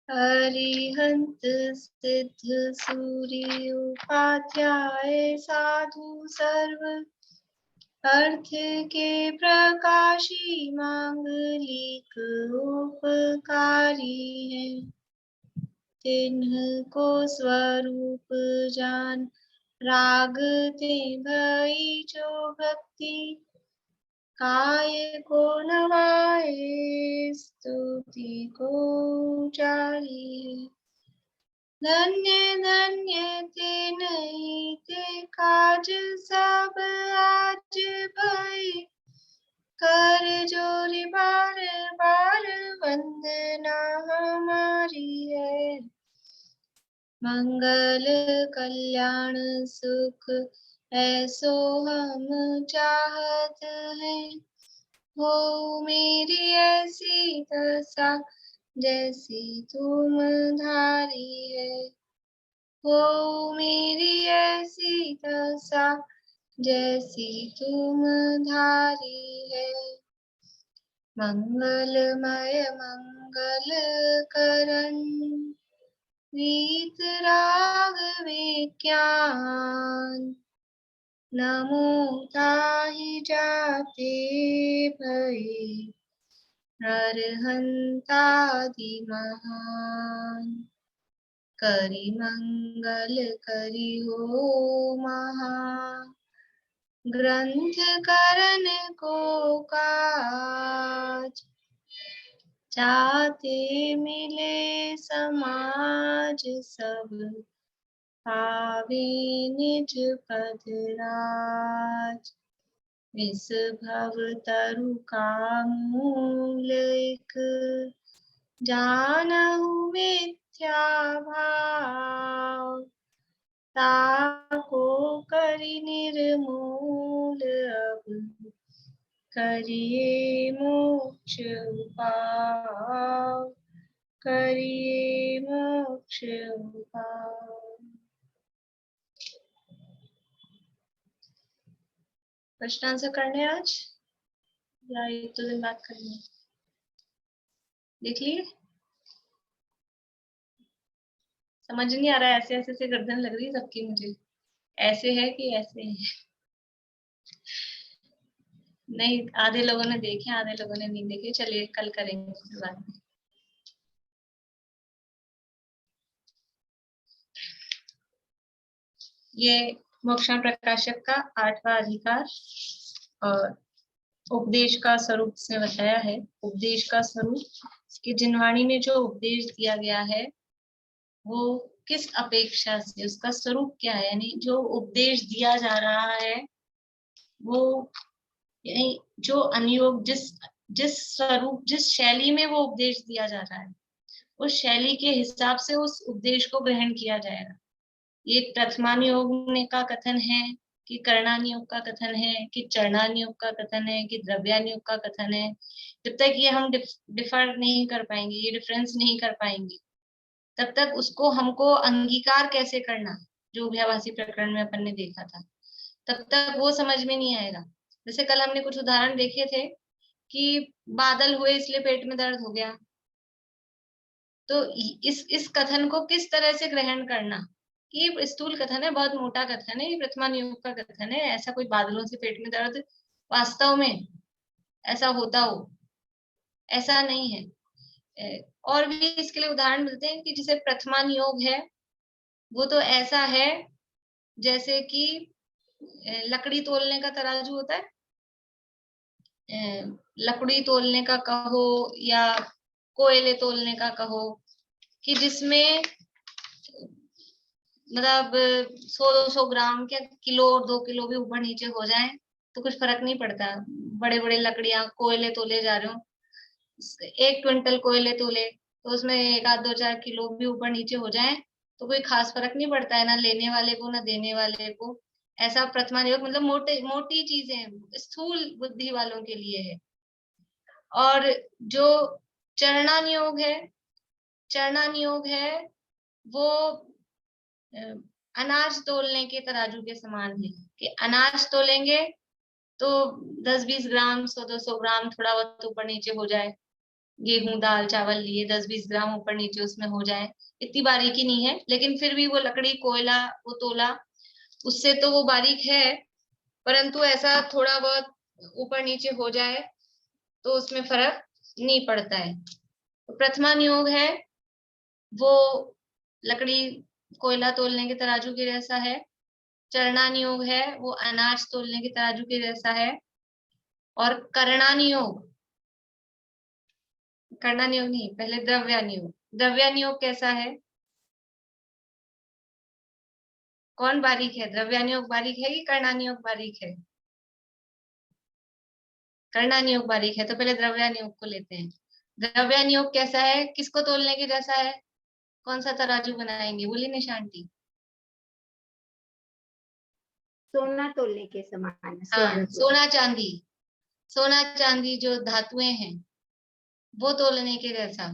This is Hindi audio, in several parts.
अरिहंत सिद्ध सूर्य उपाध्याय साधु सर्व अर्थ के प्रकाशी मांगलिक उपकारी है। तिन्ह को स्वरूप जान राग ते भई जो भक्ति काय को नवाए स्तुति को जारी। धन्य धन्य ते नहीं ते काज सब आज भई कर जोरी बार बार वंदना हमारी है। मंगल कल्याण सुख ऐसो हम चाहत हैं। हो मेरी ऐसी दशा जैसी तुम धारी है। हो मेरी ऐसी दशा जैसी तुम धारी है। मंगलमय मंगल करण वीत राग विज्ञान नमो ताहि जाते भई अरहंतादि महान। करि मंगल करि हो महा ग्रंथ करण को काज चाहते मिले समाज सब पावे निज पद राज। इस भव तरु का मूल एक जानहु मिथ्या भाव ताको करि निर्मूल अब करिए मोक्ष उपाय। करिए मोक्ष उपाय। प्रश्न आंसर करने आज या एक दो दिन बात करनी? देख लिए? समझ नहीं आ रहा है? ऐसे ऐसे से गर्दन लग रही है सबकी मुझे। ऐसे है कि ऐसे है? नहीं, आधे लोगों ने देखे, आधे लोगों ने नहीं देखे। चलिए कल करेंगे इस बात में। ये मोक्षण प्रकाशक का 8वां अधिकार और उपदेश का स्वरूप से बताया है। उपदेश का स्वरूप कि जिनवाणी में जो उपदेश दिया गया है वो किस अपेक्षा से, उसका स्वरूप क्या है, यानी जो उपदेश दिया जा रहा है वो यानी जो अनुयोग जिस स्वरूप जिस शैली में वो उपदेश दिया जा रहा है उस शैली के हिसाब से उस उपदेश को ग्रहण किया जाएगा। ये प्रथमानुयोग का कथन है कि कर्णानुयोग का कथन है कि चरणानुयोग का कथन है कि द्रव्यानुयोग का कथन है। जब तक ये हम डिफर नहीं कर पाएंगे, ये डिफरेंस नहीं कर पाएंगे, तब तक उसको हमको अंगीकार कैसे करना, जो उभयभाषी प्रकरण में अपन ने देखा था, तब तक वो समझ में नहीं आएगा। जैसे कल हमने कुछ उदाहरण देखे थे कि बादल हुए इसलिए पेट में दर्द हो गया, तो इस कथन को किस तरह से ग्रहण करना कि ये स्थूल कथन है, बहुत मोटा कथन है, ये प्रथमानुयोग का कथन है, ऐसा कोई बादलों से पेट में दर्द वास्तव में ऐसा होता हो, ऐसा नहीं है। और भी इसके लिए उदाहरण मिलते हैं कि जिसे प्रथमानुयोग है वो तो ऐसा है जैसे कि लकड़ी तोलने का तराजू होता है, लकड़ी तोलने का कहो या कोयले तोलने का कहो, कि जिसमें मतलब 100-200 ग्राम क्या किलो और 2 किलो भी ऊपर नीचे हो जाए तो कुछ फर्क नहीं पड़ता। बड़े बड़े लकड़ियां कोयले तोले जा रहे हो, 1 क्विंटल कोयले तोले तो उसमें 1-2-4 किलो भी ऊपर नीचे हो जाए तो कोई खास फर्क नहीं पड़ता है, ना लेने वाले को ना देने वाले को। ऐसा प्रथमानुयोग मतलब मोटी चीजें स्थूल बुद्धि वालों के लिए है। और जो चरणानुयोग है, चरणानुयोग है वो अनाज तोलने के तराजू के समान है कि अनाज तोलेंगे तो 10-20 ग्राम 100-200 ग्राम थोड़ा बहुत ऊपर नीचे हो जाए, गेहूं दाल चावल लिए 10-20 ग्राम ऊपर नीचे उसमें हो जाए, इतनी बारीकी नहीं है, लेकिन फिर भी वो लकड़ी कोयला वो तोला उससे तो वो बारीक है, परंतु ऐसा थोड़ा बहुत ऊपर नीचे हो जाए तो उसमें फर्क नहीं पड़ता है। तो प्रथमा नियोग है वो लकड़ी कोयला तोलने के तराजू के जैसा है। चरणान योग है वो अनाज तोलने के तराजू के जैसा है। और करणान योग, करणान योग नहीं, पहले द्रव्यान योग। द्रव्यान योग कैसा है? कौन बारीक है? द्रव्यान योग बारीक है कि करणान योग बारीक है? करणान योग बारीक है, तो पहले द्रव्यान योग को लेते हैं। द्रव्यान योग कैसा है? किसको तोलने के जैसा है? कौन सा तराजू बनाएंगे? बोलिए निशांति। सोना तोलने के समान, हाँ, सोना चांदी, सोना चांदी जो धातुएं हैं वो तोलने के जैसा।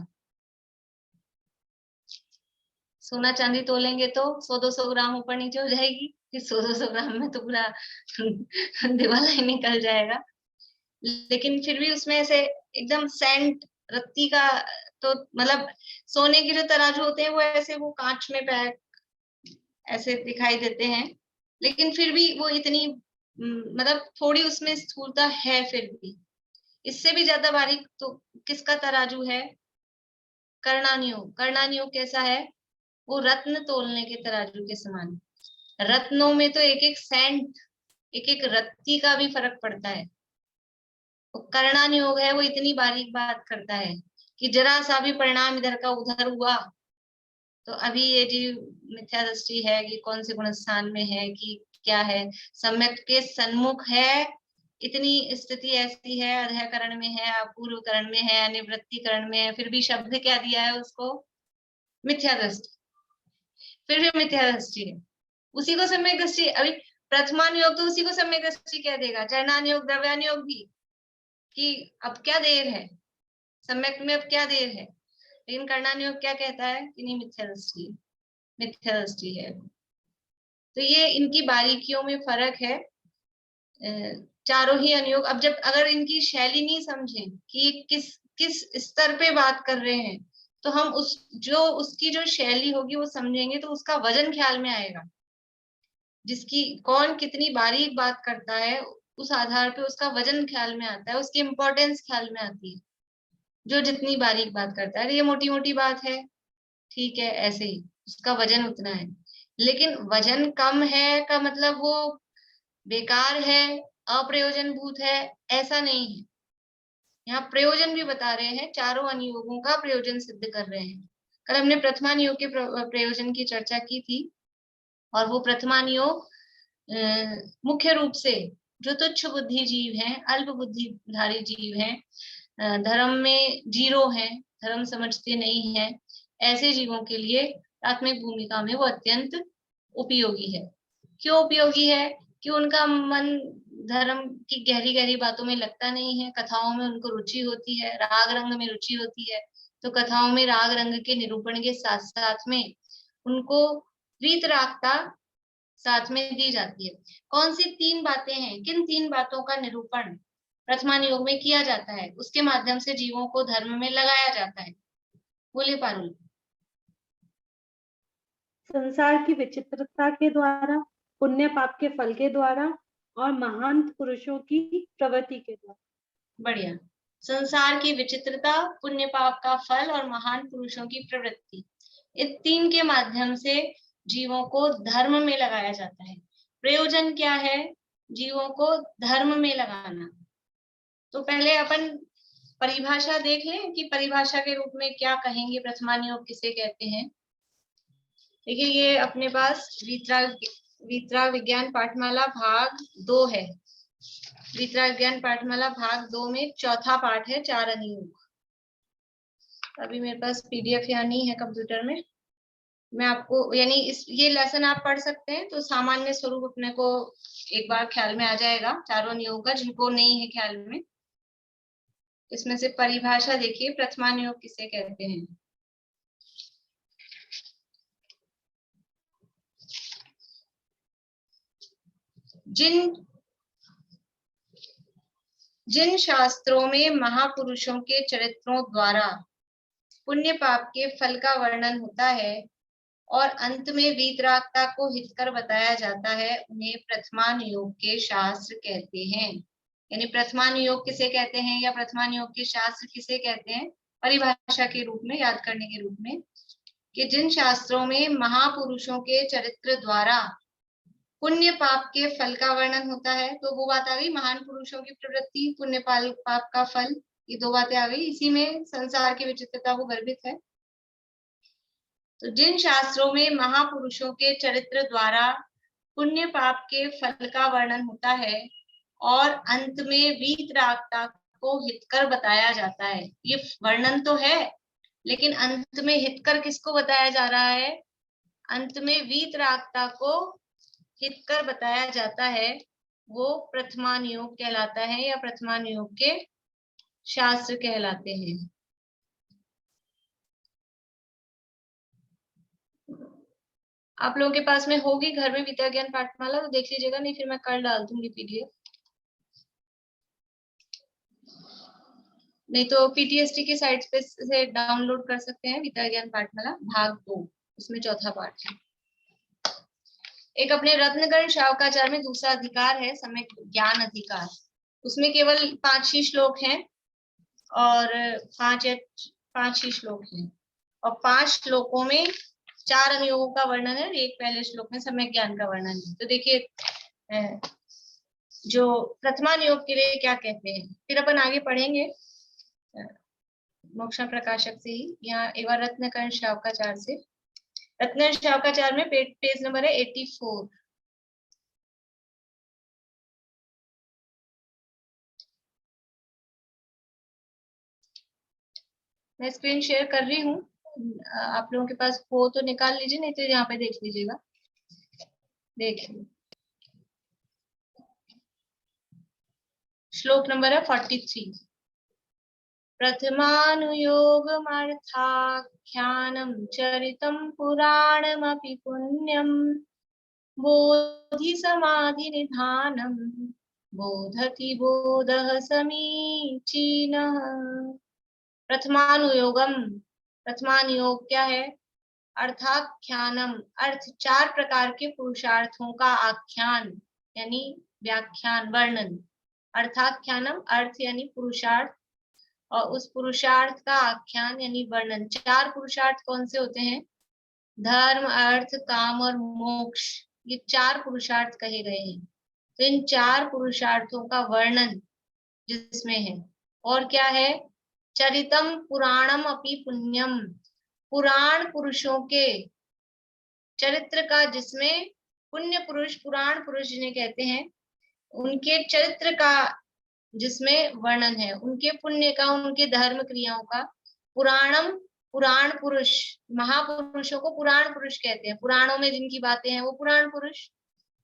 सोना चांदी तोलेंगे तो 100-200 ग्राम ऊपर नीचे हो जाएगी, फिर 100-200 ग्राम में तो पूरा दिवाला ही निकल जाएगा। लेकिन फिर भी उसमें ऐसे एकदम सेंट रत्ती का, तो मतलब सोने के जो तराजू होते हैं वो ऐसे वो कांच में पैक ऐसे दिखाई देते हैं, लेकिन फिर भी वो इतनी मतलब थोड़ी उसमें स्थूलता है फिर भी। इससे भी ज्यादा बारीक तो किसका तराजू है? कर्णान योग। कर्णान योग कैसा है? वो रत्न तोलने के तराजू के समान। रत्नों में तो एक एक सेंट, एक एक रत्ती का भी फर्क पड़ता है। तो कर्णान योग है वो इतनी बारीक बात करता है कि जरा सा भी परिणाम इधर का उधर हुआ तो अभी ये जीव मिथ्या दृष्टि है कि कौन से गुण स्थान में है कि क्या है, सम्यक के सन्मुख है, इतनी स्थिति ऐसी है, अधः करण में है, अपूर्व करण में है, अनिवृत्ति करण में है, फिर भी शब्द क्या दिया है उसको? मिथ्या दृष्टि। फिर भी मिथ्या दृष्टि है, उसी को सम्यक दृष्टि। अभी प्रथमान योग तो उसी को सम्यक दृष्टि कह देगा, चरणान योग द्रव्यान योग भी, कि अब क्या देर है, सम्यक में अब क्या देर है। लेकिन कर्णान योग क्या कहता है कि नहीं, मिथ्या दृष्टि, मिथ्या दृष्टि है। तो ये इनकी बारीकियों में फर्क है। चारों ही अनुयोग, अब जब अगर इनकी शैली नहीं समझे कि किस किस स्तर पे बात कर रहे हैं, तो हम उसकी जो शैली होगी वो समझेंगे तो उसका वजन ख्याल में आएगा। जिसकी कौन कितनी बारीक बात करता है उस आधार पे उसका वजन ख्याल में आता है, उसकी इंपॉर्टेंस ख्याल में आती है। जो जितनी बारीक बात करता है, ये मोटी मोटी बात है, ठीक है, ऐसे ही उसका वजन उतना है। लेकिन वजन कम है का मतलब वो बेकार है, अप्रयोजनभूत है, ऐसा नहीं है। यहाँ प्रयोजन भी बता रहे हैं, चारों अनुयोगों का प्रयोजन सिद्ध कर रहे हैं। कल हमने प्रथमानुयोग के प्रयोजन की चर्चा की थी, और वो प्रथमानुयोग मुख्य रूप से जो तुच्छ बुद्धि जीव हैं, अल्प बुद्धिधारी जीव हैं, धर्म में जीरो हैं, धर्म समझते नहीं है, ऐसे जीवों के लिए प्राथमिक भूमिका में वो अत्यंत उपयोगी है। क्यों उपयोगी है? कि उनका मन धर्म की गहरी गहरी बातों में लगता नहीं है, कथाओं में उनको रुचि होती है, राग रंग में रुचि होती है, तो कथाओं में राग रंग के निरूपण के साथ साथ में उनको वीतरागता साथ में दी जाती है। कौन सी 3 बातें हैं, किन 3 बातों का निरूपण प्रथमान योग में किया जाता है, उसके माध्यम से जीवों को धर्म में लगाया जाता है? बोलिए पारुल। संसार की विचित्रता के द्वारा, पुण्य पाप के फल के द्वारा, और महान पुरुषों की प्रवृत्ति के द्वारा। बढ़िया। संसार की विचित्रता, पुण्य पाप का फल और महान पुरुषों की प्रवृत्ति, इन 3 के माध्यम से जीवों को धर्म में लगाया जाता है। प्रयोजन क्या है? जीवों को धर्म में लगाना। तो पहले अपन परिभाषा देख लें कि परिभाषा के रूप में क्या कहेंगे, प्रथमान योग किसे कहते हैं। देखिए, ये अपने पास वीतराग विज्ञान पाठमाला भाग 2 है। वीतराग विज्ञान पाठमाला भाग 2 में चौथा पाठ है, 4 अनुयोग। अभी मेरे पास पीडीएफ यहाँ नहीं है कंप्यूटर में, मैं आपको यानी ये लेसन आप पढ़ सकते हैं तो सामान्य स्वरूप अपने को एक बार ख्याल में आ जाएगा चारों नियोग का, जिनको नहीं है ख्याल में। इसमें से परिभाषा देखिए, प्रथमान योग किसे कहते हैं। जिन जिन शास्त्रों में महापुरुषों के चरित्रों द्वारा पुण्य पाप के फल का वर्णन होता है और अंत में वीतरागता को हितकर बताया जाता है, उन्हें प्रथमान योग के शास्त्र कहते हैं। यानी प्रथमान योग किसे कहते हैं या प्रथमान योग के शास्त्र किसे कहते हैं, परिभाषा के रूप में, याद करने के रूप में, कि जिन शास्त्रों में महापुरुषों के चरित्र द्वारा पुण्य पाप के फल का वर्णन होता है, तो वो बात आ गई महान पुरुषों की प्रवृत्ति, पुण्य पाप का फल, ये दो बातें आ गई। इसी में संसार की विचित्रता वो गर्भित है। तो जिन शास्त्रों में महापुरुषों के चरित्र द्वारा पुण्य पाप के फल का वर्णन होता है और अंत में वीतरागता को हितकर बताया जाता है। ये वर्णन तो है, लेकिन अंत में हितकर किसको बताया जा रहा है? अंत में वीतरागता को हितकर बताया जाता है, वो प्रथमान योग कहलाता है या प्रथमान योग के शास्त्र कहलाते हैं। आप लोगों के पास में होगी घर में विद्या ज्ञान पाठमाला, तो देख लीजिएगा, नहीं फिर मैं कल डाल दूंगी पीडीएफ। नहीं तो पीटीएसटी की साइट पे से डाउनलोड कर सकते हैं, विद्या ज्ञान पाठमाला भाग 2, उसमें चौथा पाठ है। एक अपने रत्नगण शावकाचार्य में दूसरा अधिकार है सम्यक ज्ञान अधिकार। उसमें केवल 5 ही श्लोक हैं और 5 ही श्लोक हैं और 5 श्लोकों में 4 अनुयोगों का वर्णन है और एक पहले श्लोक में सम्यक ज्ञान का वर्णन है। तो देखिए जो प्रथमान योग के लिए क्या कहते हैं, फिर अपन आगे पढ़ेंगे मोक्षा प्रकाशक से ही। यहाँ एवं रत्नकर्ण शावकाचार्य से, रत्न शावकाचार्य में पेज नंबर है 84। मैं स्क्रीन शेयर कर रही हूँ, आप लोगों के पास हो तो निकाल लीजिए, नहीं तो यहाँ पे देख लीजिएगा। देखिए श्लोक नंबर है 43। प्रथमानुयोगमर्थाख्यानं चरितं पुराणमपि पुण्यं बोधिसमाधिनिधानं बोधति बोधः समीचीनः। प्रथमानुयोगम, प्रथमान योग क्या है? अर्थाख्यानम, अर्थ 4 प्रकार के पुरुषार्थों का आख्यान यानी व्याख्यान, वर्णन। अर्थाख्यानम, अर्थ यानी पुरुषार्थ, और उस पुरुषार्थ का आख्यान यानी वर्णन। 4 पुरुषार्थ कौन से होते हैं? धर्म, अर्थ, काम और मोक्ष, ये 4 पुरुषार्थ कहे गए हैं। तो इन 4 पुरुषार्थों का वर्णन जिसमें है, और क्या है? चरितम पुराणम अपि पुण्यम, पुराण पुरुषों के चरित्र का, जिसमें पुण्य पुरुष, पुराण पुरुष जिन्हें कहते हैं, उनके चरित्र का जिसमें वर्णन है, उनके पुण्य का, उनके धर्म क्रियाओं का। पुराणम, पुराण पुरुष, महापुरुषों को पुराण पुरुष कहते हैं, पुराणों में जिनकी बातें हैं वो पुराण पुरुष।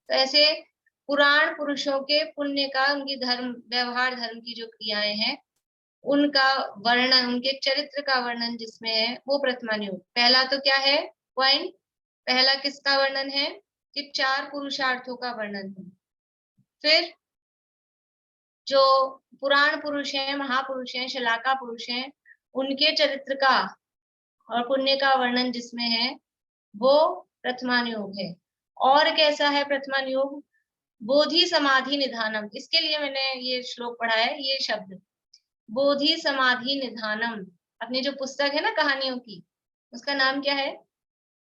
तो ऐसे पुराण पुरुषों के पुण्य का, उनकी धर्म व्यवहार, धर्म की जो क्रियाएं हैं उनका वर्णन, उनके चरित्र का वर्णन जिसमें है, वो प्रथमान योग। पहला तो क्या है पॉइंट? पहला किसका वर्णन है? कि 4 पुरुषार्थों का वर्णन है। फिर जो पुराण पुरुष हैं, महापुरुष हैं, शलाका पुरुष हैं, उनके चरित्र का और पुण्य का वर्णन जिसमें है, वो प्रथमान योग है। और कैसा है प्रथमान योग? बोधि समाधि निधानम। इसके लिए मैंने ये श्लोक पढ़ा है, ये शब्द बोधि समाधि निधानम। अपनी जो पुस्तक है ना कहानियों की, उसका नाम क्या है?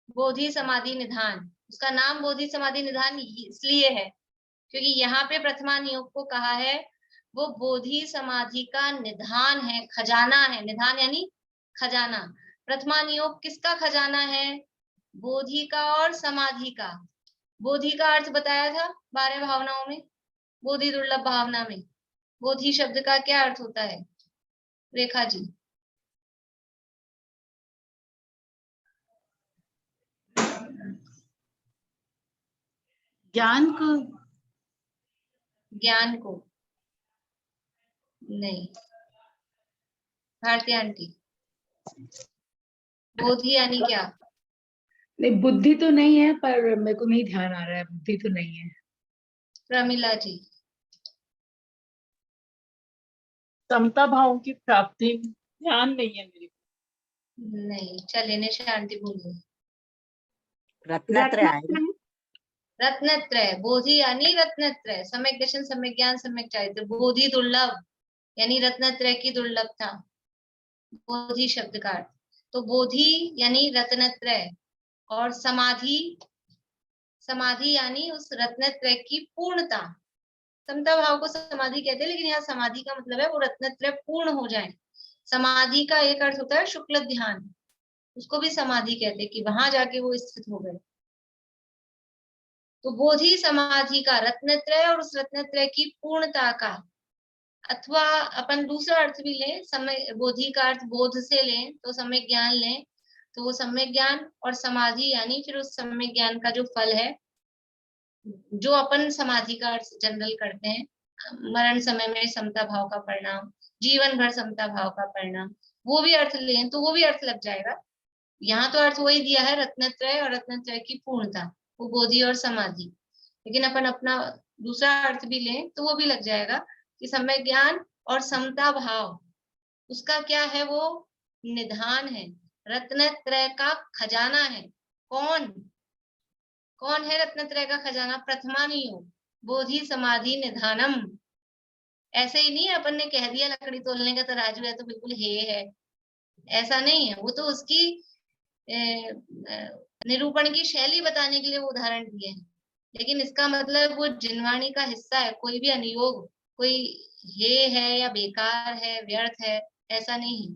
बोधि समाधि निधान। उसका नाम बोधि समाधि निधान इसलिए है क्योंकि यहाँ पे प्रथमान योग को कहा है वो बोधि समाधि का निधान है, खजाना है। निधान यानी खजाना। प्रथमान योग किसका खजाना है? बोधि का और समाधि का। बोधि का अर्थ बताया था 12 भावनाओं में, बोधि दुर्लभ भावना में। बोधि शब्द का क्या अर्थ होता है रेखा जी? ज्ञान को, ज्ञान को नहीं, भारती आंटी, बोधि यानी क्या? नहीं बुद्धि तो नहीं है, पर मेरे को नहीं ध्यान आ रहा है, बुद्धि तो नहीं है। प्रमिला जी, समता भाव की प्राप्ति ध्यान नहीं है मेरे को। नहीं, चलिए निशा आंटी बोलिए। रत्नत्रय आएगा। रत्नत्रय, बोधि यानी रत्नत्रय, सम्यक दर्शन, सम्यक ज्ञान, सम्यक चारित्र। बोधि दुर्लभ यानी रत्नत्रय की दुर्लभता, बोधि शब्द का अर्थ। तो बोधि यानी रत्नत्रय, और समाधि, समाधि यानी उस रत्नत्रय की पूर्णता। समता भाव को समाधि कहते हैं, लेकिन यहाँ समाधि का मतलब है वो रत्नत्रय पूर्ण हो जाए। समाधि का एक अर्थ होता है शुक्ल ध्यान, उसको भी समाधि कहते हैं, कि वहां जाके वो स्थित हो गए। तो बोधि समाधि का रत्नत्रय और उस रत्नत्रय की पूर्णता का, अथवा अपन दूसरा अर्थ भी लें, समय बोधि का अर्थ बोध से लें तो सम्यक ज्ञान लें, तो वो सम्यक ज्ञान और समाधि यानी फिर उस सम्यक ज्ञान का जो फल है, जो अपन समाधि का अर्थ जनरल करते हैं, मरण समय में समता भाव का परिणाम, जीवन भर समता भाव का परिणाम, वो भी अर्थ लें तो वो भी अर्थ लग जाएगा। यहाँ तो अर्थ वही दिया है, रत्नत्रय और रत्नत्रय की पूर्णता, वो बोधि और समाधि। लेकिन अपन अपना दूसरा अर्थ भी लें तो वो भी लग जाएगा कि सम्यक ज्ञान और समता भाव, उसका क्या है, वो निधान है, रत्नत्रय का खजाना है। कौन कौन है रत्नत्रय का खजाना? प्रथमानियोग, बोधि समाधि निधानम। ऐसे ही नहीं है अपन ने कह दिया लकड़ी तोलने का तराजू है तो बिल्कुल है, ऐसा नहीं है। वो तो उसकी निरूपण की शैली बताने के लिए वो उदाहरण दिए हैं, लेकिन इसका मतलब वो जिनवाणी का हिस्सा है। कोई भी अनुयोग कोई हे है या बेकार है, व्यर्थ है, ऐसा नहीं है।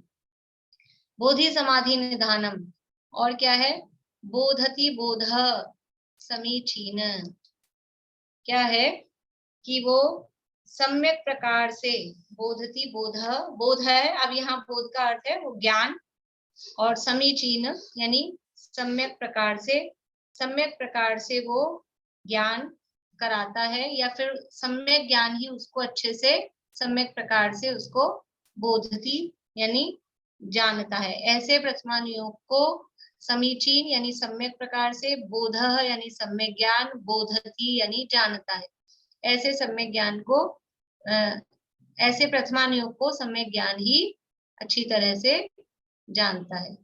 बोधि समाधि निधानम, और क्या है? बोधति बोध समीचीन, क्या है कि वो सम्यक प्रकार से, बोधति बोध, बोध है, अब यहाँ बोध का अर्थ है वो ज्ञान, और समीचीन यानी सम्यक प्रकार से वो ज्ञान कराता है, या फिर सम्यक ज्ञान ही उसको अच्छे से सम्यक प्रकार से उसको बोधति यानी जानता है। ऐसे प्रथमानुयोग को समीचीन यानी सम्यक प्रकार से, बोध यानी सम्यक ज्ञान, बोधति यानी जानता है। ऐसे सम्यक ज्ञान को ऐसे प्रथमानुयोग को सम्यक ज्ञान ही अच्छी तरह से जानता है।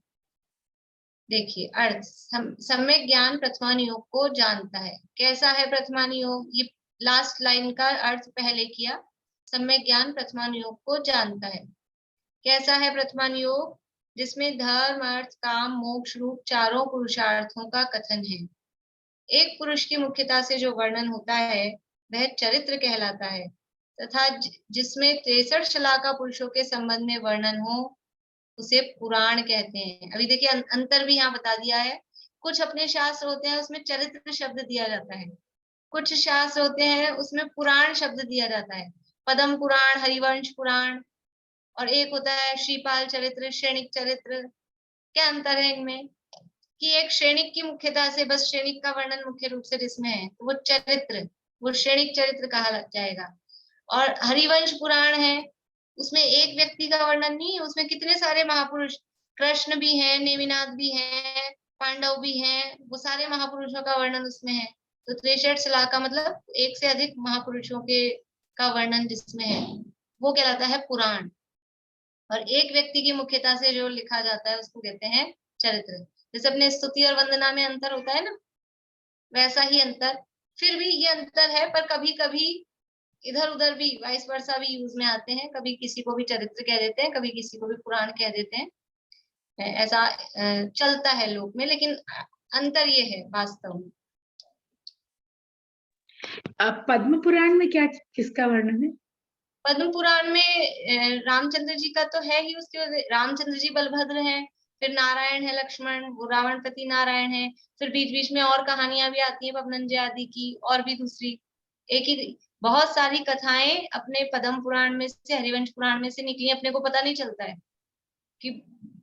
देखिए अर्थ, सम्यक ज्ञान प्रथमानुयोग को जानता है। कैसा है प्रथमानुयोग? ये लास्ट लाइन का अर्थ पहले किया, सम्यक ज्ञान प्रथमानुयोग को जानता है। कैसा है प्रथमानुयोग? जिसमें धर्म अर्थ काम मोक्ष रूप चारों पुरुषार्थों का कथन है। एक पुरुष की मुख्यता से जो वर्णन होता है वह चरित्र कहलाता है, तथा जिसमें 63 शलाका पुरुषों के संबंध में वर्णन हो उसे पुराण कहते हैं। अभी देखिए अंतर भी यहाँ बता दिया है। कुछ अपने शास्त्र होते हैं उसमें चरित्र शब्द दिया जाता है, कुछ शास्त्र होते हैं उसमें पुराण शब्द दिया जाता है। पद्म पुराण, हरिवंश पुराण, और एक होता है श्रीपाल चरित्र, श्रेणिक चरित्र। क्या अंतर है इनमें? कि एक श्रेणिक की मुख्यता से बस श्रेणिक का वर्णन मुख्य रूप से जिसमें है तो वो चरित्र, वो श्रेणिक चरित्र कहा जाएगा। और हरिवंश पुराण है, उसमें एक व्यक्ति का वर्णन नहीं है, उसमें कितने सारे महापुरुष, कृष्ण भी हैं, नेमिनाथ भी हैं, पांडव भी हैं, वो सारे महापुरुषों का वर्णन उसमें है। तो 63 शलाका मतलब एक से अधिक महापुरुषों के का वर्णन जिसमें है वो कहलाता है पुराण। और एक व्यक्ति की मुख्यता से जो लिखा जाता है उसको कहते हैं चरित्र। जैसे अपने स्तुति और वंदना में अंतर होता है ना, वैसा ही अंतर। फिर भी ये अंतर है, पर कभी कभी इधर उधर भी वाइस वर्सा भी यूज में आते हैं। कभी किसी को भी चरित्र कह देते हैं, कभी किसी को भी पुराण कह देते हैं। ऐसा चलता है लोक में, लेकिन अंतर ये है वास्तव में। पद्म पुराण में क्या किसका वर्णन है? पद्म पुराण में रामचंद्र जी का तो है ही, उसके रामचंद्र जी बलभद्र हैं, फिर नारायण है लक्ष्मण, वो रावणपति नारायण है। फिर बीच बीच में और कहानियां भी आती है पवनंजय आदि की, और भी दूसरी एक ही बहुत सारी कथाएं अपने पद्म पुराण में से, हरिवंश पुराण में से निकली, अपने को पता नहीं चलता है कि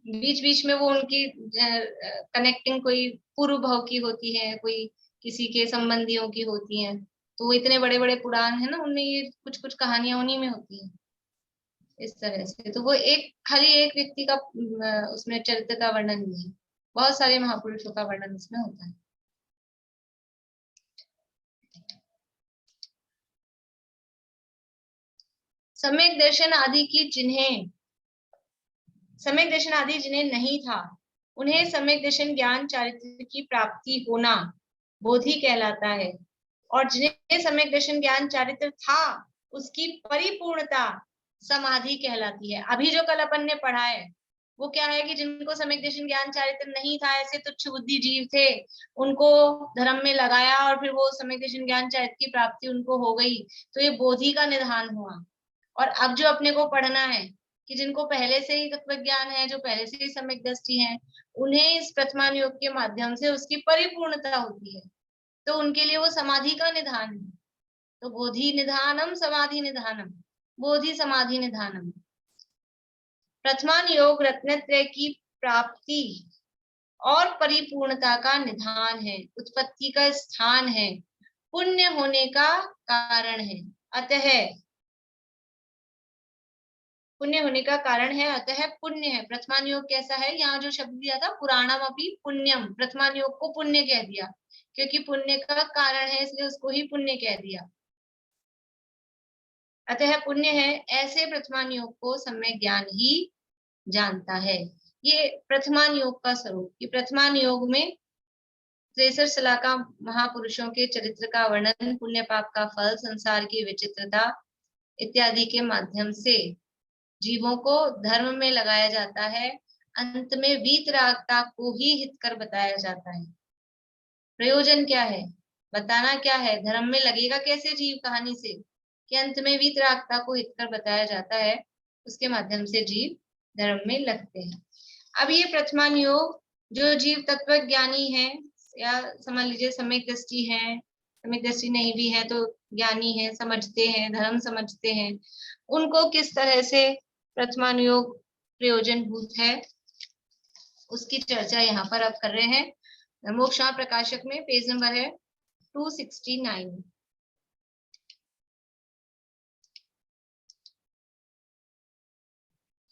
बीच बीच में वो उनकी कनेक्टिंग कोई पूर्व भाव की होती है, कोई किसी के संबंधियों की होती है। तो वो इतने बड़े बड़े पुराण है ना, उनमें ये कुछ कुछ कहानियां उन्हीं में होती हैं इस तरह से। तो वो एक खाली एक व्यक्ति का उसमें चरित्र का वर्णन नहीं है, बहुत सारे महापुरुषों का वर्णन उसमें होता है। सम्यक दर्शन आदि जिन्हें नहीं था, उन्हें सम्यक दर्शन ज्ञान चारित्र की प्राप्ति होना बोधि कहलाता है, और जिन्हें सम्यक दर्शन ज्ञान चारित्र था उसकी परिपूर्णता समाधि कहलाती है। अभी जो कल अपन ने पढ़ा है वो क्या है कि जिनको सम्यक दर्शन ज्ञान चारित्र नहीं था, ऐसे तुच्छ बुद्धि जीव थे, उनको धर्म में लगाया और फिर वो सम्यक दर्शन ज्ञान चारित्र की प्राप्ति उनको हो गई, तो ये बोधि का निधान हुआ। और अब जो अपने को पढ़ना है कि जिनको पहले से ही तत्व ज्ञान है, जो पहले से ही सम्यक दृष्टि है, उन्हें इस प्रथमान योग के माध्यम से उसकी परिपूर्णता होती है, तो उनके लिए वो समाधि का निधान है। तो बोधि निधानम समाधि निधानम, बोधि समाधि निधानम। प्रथमान योग रत्नत्रय की प्राप्ति और परिपूर्णता का निधान है, उत्पत्ति का स्थान है, पुण्य होने का कारण है। अतः पुण्य होने का कारण है, अतः पुण्य है। प्रथमान योग कैसा है, यहाँ जो शब्द दिया था पुराणम अपि पुण्यम, प्रथमान योग को पुण्य कह दिया, क्योंकि पुण्य का कारण है इसलिए उसको ही पुण्य कह दिया। अतः पुण्य है, ऐसे प्रथमान योग को सम्यक ज्ञान ही जानता है। ये प्रथमान योग का स्वरूप, कि प्रथमान योग में 63 सलाका महापुरुषों के चरित्र का वर्णन, पुण्य पाप का फल, संसार की विचित्रता इत्यादि के माध्यम से जीवों को धर्म में लगाया जाता है। अंत में वीतरागता को ही हितकर बताया जाता है। प्रयोजन क्या है, बताना क्या है, धर्म में लगेगा कैसे जीव कहानी से, कि अंत में वीतरागता को हितकर बताया जाता है, उसके माध्यम से जीव धर्म में लगते हैं। अब ये प्रथमान योग जो जीव तत्व ज्ञानी है, या समझ लीजिए सम्यक दृष्टि है, सम्यक दृष्टि नहीं भी है तो ज्ञानी है, समझते हैं, धर्म समझते हैं, उनको किस तरह से प्रथमान योग प्रयोजन भूत है, उसकी चर्चा यहाँ पर अब कर रहे हैं। मोक्षा प्रकाशक में पेज नंबर है 269।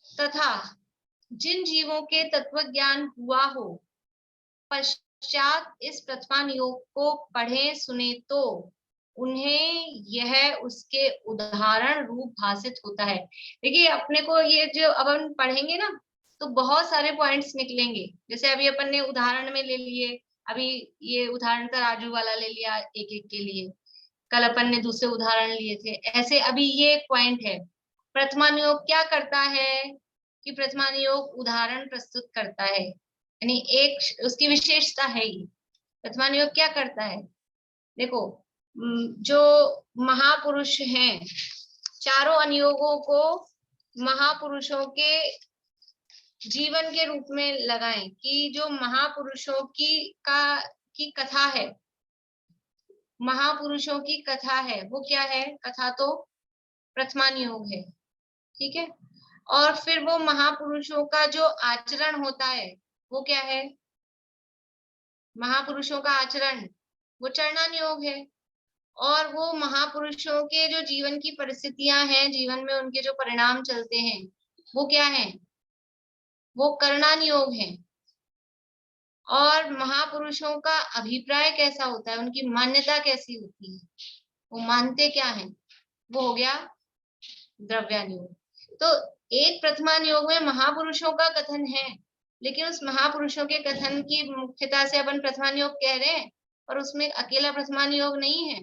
तथा जिन जीवों के तत्व ज्ञान हुआ हो, पश्चात इस प्रथमान योग को पढ़े सुने तो उन्हें यह उसके उदाहरण रूप भासित होता है। देखिए अपने को ये जो अब हम पढ़ेंगे ना, तो बहुत सारे पॉइंट्स निकलेंगे। जैसे अभी अपन ने उदाहरण में ले लिए, अभी ये उदाहरण तराजू वाला ले लिया एक एक के लिए, कल अपन ने दूसरे उदाहरण लिए थे, ऐसे अभी ये एक पॉइंट है। प्रथमान योग क्या करता है कि प्रथमान योग उदाहरण प्रस्तुत करता है, यानी एक उसकी विशेषता है। ये प्रथमान योग क्या करता है, देखो जो महापुरुष हैं, चारों अनुयोगों को महापुरुषों के जीवन के रूप में लगाएं, कि जो महापुरुषों की कथा है, महापुरुषों की कथा है, वो क्या है, कथा तो प्रथमान योग है, ठीक है। और फिर वो महापुरुषों का जो आचरण होता है वो क्या है, महापुरुषों का आचरण वो चरणान योग है। और वो महापुरुषों के जो जीवन की परिस्थितियां हैं, जीवन में उनके जो परिणाम चलते हैं वो क्या है, वो करणान योग है। और महापुरुषों का अभिप्राय कैसा होता है, उनकी मान्यता कैसी होती है, वो मानते क्या है, वो हो गया द्रव्यान योग। तो एक प्रथमान योग में महापुरुषों का कथन है, लेकिन उस महापुरुषों के कथन की मुख्यता से अपन प्रथमान योग कह रहे हैं, और उसमें अकेला प्रथमान योग नहीं है,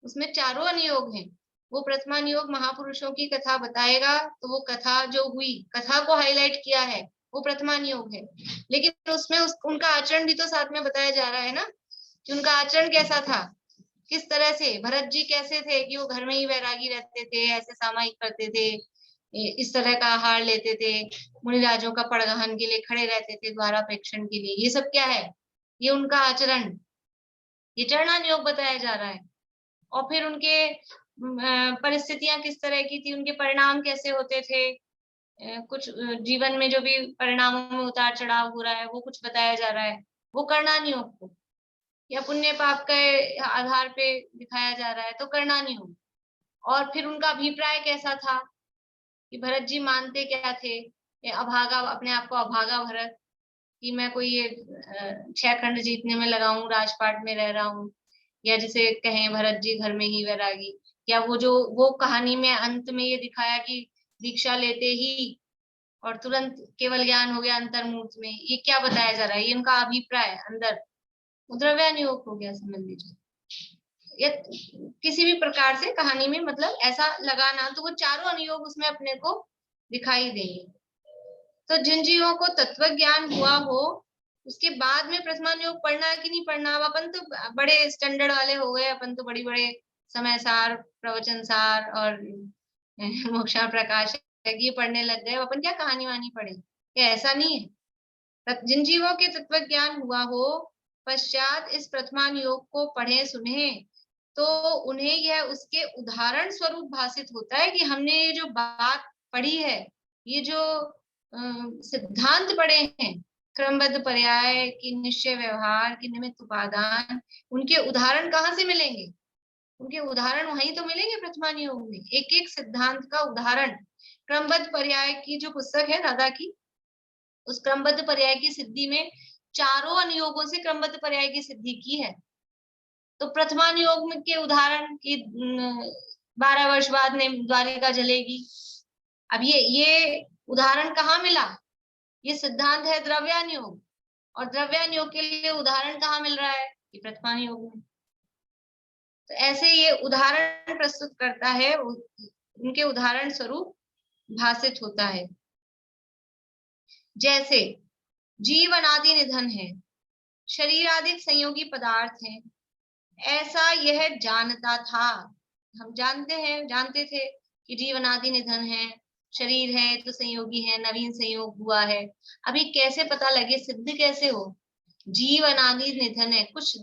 उसमें चारों अनुयोग हैं। वो प्रथमान योग महापुरुषों की कथा बताएगा, तो वो कथा जो हुई, कथा को हाईलाइट किया है, वो प्रथमान योग है। लेकिन उसमें उनका आचरण भी तो साथ में बताया जा रहा है ना, कि उनका आचरण कैसा था, किस तरह से भरत जी कैसे थे, कि वो घर में ही वैरागी रहते थे, ऐसे सामायिक करते थे, इस तरह का आहार लेते थे, मुनिराजों का पड़गहन के लिए खड़े रहते थे, द्वारापेक्षण के लिए, ये सब क्या है, ये उनका आचरण, ये चरणान योग बताया जा रहा है। और फिर उनके परिस्थितियां किस तरह की थी, उनके परिणाम कैसे होते थे, कुछ जीवन में जो भी परिणामों में उतार चढ़ाव हो रहा है वो कुछ बताया जा रहा है, वो करणान योग को, या पुण्य पाप के आधार पे दिखाया जा रहा है, तो करणान योग। और फिर उनका अभिप्राय कैसा था, कि भरत जी मानते क्या थे, अभागा, अपने आप को अभागा भरत, कि मैं कोई ये 6 खंड जीतने में लगा हूं, राजपाट में रह रहा हूँ, या जिसे कहें भरत जी घर में ही वैरागी, क्या वो कहानी में अंत में ये दिखाया कि दीक्षा लेते ही और तुरंत केवल ज्ञान हो गया अंतर्मुहूर्त में, ये क्या बताया जा रहा है? ये उनका अभिप्राय अंदर द्रव्यानुयोग हो गया, समझ लीजिए। या किसी भी प्रकार से कहानी में मतलब ऐसा लगाना, तो वो चारों अनुयोग उसमें अपने को दिखाई देंगे। तो जिन जीवों को तत्व ज्ञान हुआ हो उसके बाद में प्रथमानुयोग पढ़ना है कि नहीं पढ़ना। अब अपन तो बड़े स्टैंडर्ड वाले हो गए, अपन तो बड़े समय सार, प्रवचन सार और मोक्षा प्रकाश ये पढ़ने लग गए। अपन क्या कहानी वानी पढ़े? ये ऐसा नहीं है। जिन जीवों के तत्व ज्ञान हुआ हो पश्चात इस प्रथमानुयोग को पढ़े सुने तो उन्हें यह उसके उदाहरण स्वरूप भाषित होता है कि हमने ये जो बात पढ़ी है, ये जो सिद्धांत पढ़े हैं, क्रमबद्ध पर्याय की, निश्चय व्यवहार की, निमित्त उपादान, उनके उदाहरण कहाँ से मिलेंगे? उनके उदाहरण वहीं तो मिलेंगे प्रथमानुयोग में। एक एक सिद्धांत का उदाहरण। क्रमबद्ध पर्याय की जो पुस्तक है दादा की, उस क्रमबद्ध पर्याय की सिद्धि में चारों अनुयोगों से क्रमबद्ध पर्याय की सिद्धि की है। तो प्रथमानुयोग के उदाहरण की 12 वर्ष बाद में द्वारिका जलेगी। अब ये उदाहरण कहाँ मिला? ये सिद्धांत है द्रव्यानुयोग, और द्रव्यानुयोग के लिए उदाहरण कहाँ मिल रहा है? ये प्रथमानुयोग में। तो ऐसे ये उदाहरण प्रस्तुत करता है, उनके उदाहरण स्वरूप भाषित होता है। जैसे जीव अनादि निधन है, शरीर आदि संयोगी पदार्थ है, ऐसा यह जानता था। हम जानते थे कि जीव अनादि निधन है, शरीर है तो संयोगी है, नवीन संयोग हुआ है। अभी कैसे पता लगे, सिद्ध कैसे हो? जीव अनादि निधन है। कुछ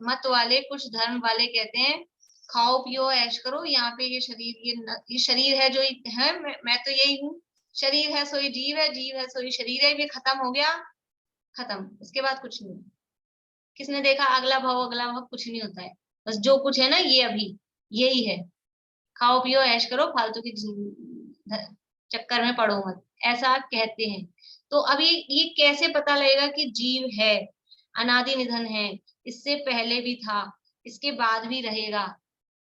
मत वाले, कुछ धर्म वाले कहते हैं खाओ पियो ऐश करो, यहाँ पे ये शरीर है जो है, मैं तो यही हूँ, शरीर है सोई जीव है, जीव है सोई शरीर है, ये खत्म हो गया, खत्म। इसके बाद कुछ नहीं। किसने देखा अगला भाव कुछ नहीं होता है। बस जो कुछ है ना ये अभी यही है, खाओ पियो ऐश करो, फालतू की चक्कर में पड़ो मत, ऐसा कहते हैं। तो अभी ये कैसे पता लगेगा कि जीव है, अनादि निधन है, इससे पहले भी था, इसके बाद भी रहेगा?